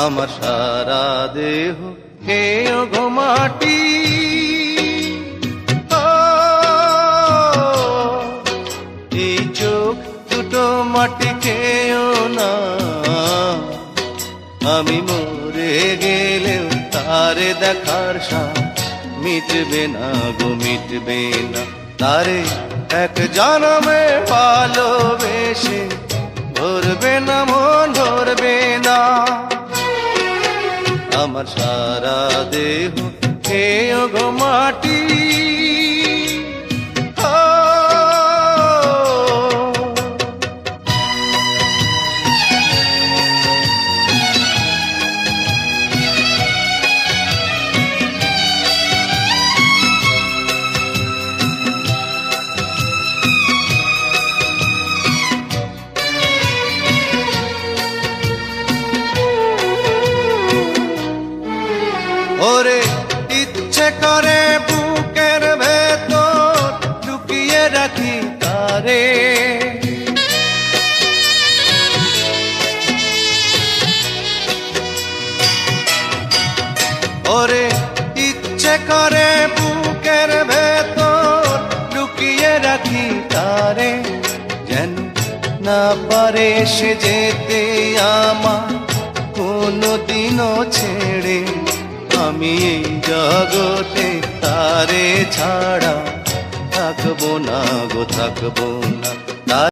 আমার সারা দেহ খেয়েও গো মাটি। এই চোখ দুটো মাটি খেয়েও না, আমি মরে গেলেও তারে দেখার সাথ মিটবে না গো, মিটবে না। তারে এক জনমে ভালোবেসে ধরবে না মন, ধরবে না। আমার সারা দেহ খেয়েও গো মাটি। ওরে ইচ্ছে করে বুকের ভেতর লুকিয়ে রাখি তারে, ওরে ইচ্ছে করে বুকের ভেতর লুকিয়ে রাখি তারে, যেন না পারে সে যেতে আমার কোনদিনও ছেড়ে। আমি এই জগতে তারে ছাড়া থাকবো না গো, থাকবো না।